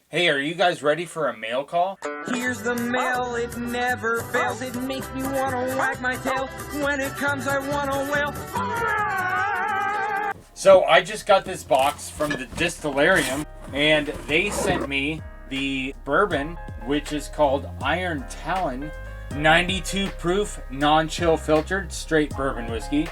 Hey, are you guys ready for a mail call? Here's the mail, it never fails. It makes me want to wag my tail. When it comes, I want to wail. So I just got this box from the Distillarium, and they sent me the bourbon, which is called Iron Talon, 92 proof, non-chill filtered, straight bourbon whiskey.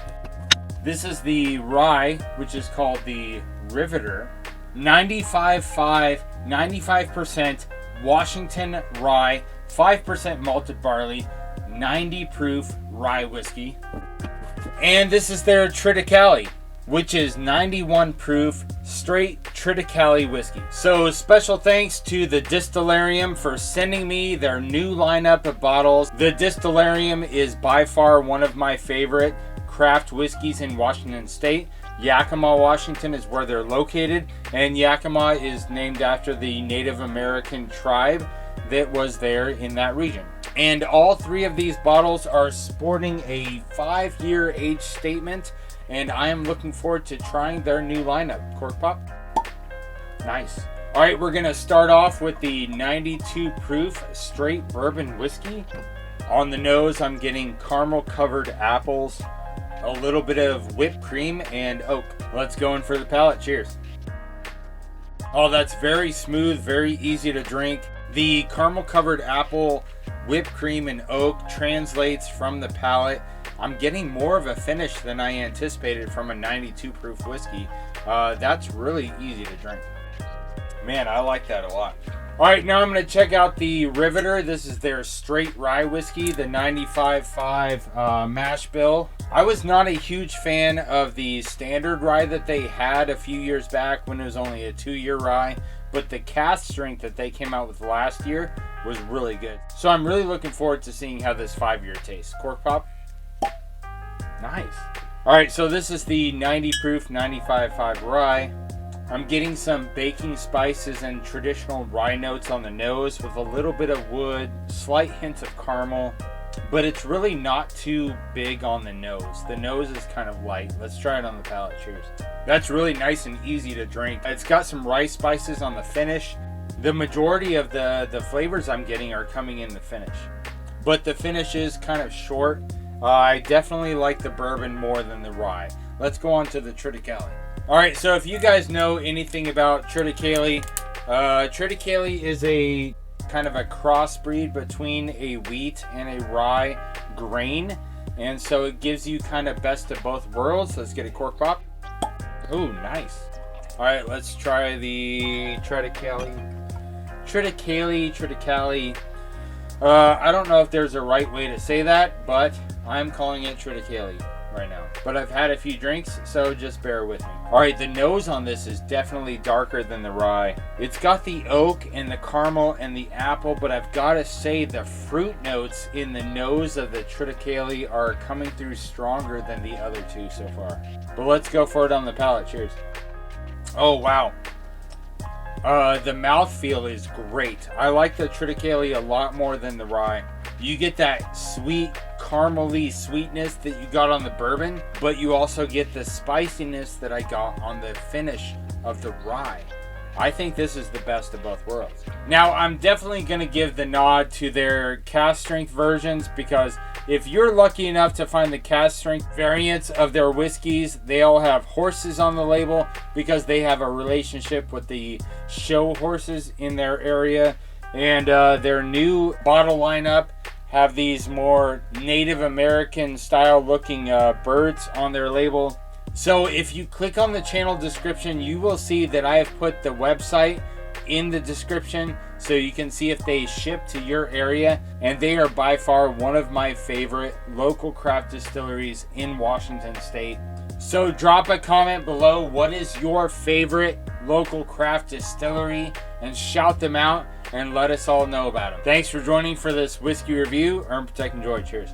This is the rye, which is called the Riveter, 95.5, 95% Washington rye, 5% malted barley, 90 proof rye whiskey. And this is their Tirticale, which is 91 proof straight Tirticale whiskey. So special thanks to the Distillarium for sending me their new lineup of bottles. The Distillarium is by far one of my favorite craft whiskeys in Washington State. Yakima, Washington is where they're located, and Yakima is named after the Native American tribe that was there in that region. And all three of these bottles are sporting a 5-year age statement, and I am looking forward to trying their new lineup. Cork pop. Nice. All right, we're gonna start off with the 92 proof straight bourbon whiskey. On the nose, I'm getting caramel covered apples, a little bit of whipped cream, and oak. Let's go in for the palate. Cheers. Oh, that's very smooth, very easy to drink. The caramel covered apple, whipped cream, and oak translates from the palate. I'm getting more of a finish than I anticipated from a 92 proof whiskey. That's really easy to drink. Man, I like that a lot. All right, now I'm going to check out the Riveter. This is their straight rye whiskey, the 95.5 mash bill. I was not a huge fan of the standard rye that they had a few years back when it was only a 2-year rye, but the cask strength that they came out with last year was really good. So I'm really looking forward to seeing how this 5-year tastes. Cork pop. Nice. All right, so this is the 90 proof 95.5 rye. I'm getting some baking spices and traditional rye notes on the nose with a little bit of wood, slight hint of caramel, but it's really not too big on the nose. The nose is kind of light. Let's try it on the palate. Cheers. That's really nice and easy to drink. It's got some rice spices on the finish. The majority of the flavors I'm getting are coming in the finish, but the finish is kind of short. I definitely like the bourbon more than the rye. Let's go on to the Tirticale. All right, so if you guys know anything about Tirticale, Tirticale is a kind of a crossbreed between a wheat and a rye grain, and so it gives you kind of best of both worlds. Let's get a cork pop. Ooh, nice. All right, let's try the Tirticale. I don't know if there's a right way to say that, but I'm calling it Tirticale right now. But I've had a few drinks, so just bear with me. All right, the nose on this is definitely darker than the rye. It's got the oak and the caramel and the apple, but I've got to say the fruit notes in the nose of the Tirticale are coming through stronger than the other two so far. But let's go for it on the palate. Cheers. Oh, wow. The mouthfeel is great. I like the Tirticale a lot more than the rye. You get that sweet, caramely sweetness that you got on the bourbon, but you also get the spiciness that I got on the finish of the rye. I think this is the best of both worlds. Now, I'm definitely going to give the nod to their cask strength versions, because if you're lucky enough to find the cask strength variants of their whiskeys, they all have horses on the label because they have a relationship with the show horses in their area. And their new bottle lineup have these more Native American style looking birds on their label. So if you click on the channel description, you will see that I have put the website in the description so you can see if they ship to your area. And they are by far one of my favorite local craft distilleries in Washington State. So drop a comment below. What is your favorite local craft distillery? And shout them out and let us all know about them. Thanks for joining for this whiskey review. Earn, protect, enjoy. Cheers.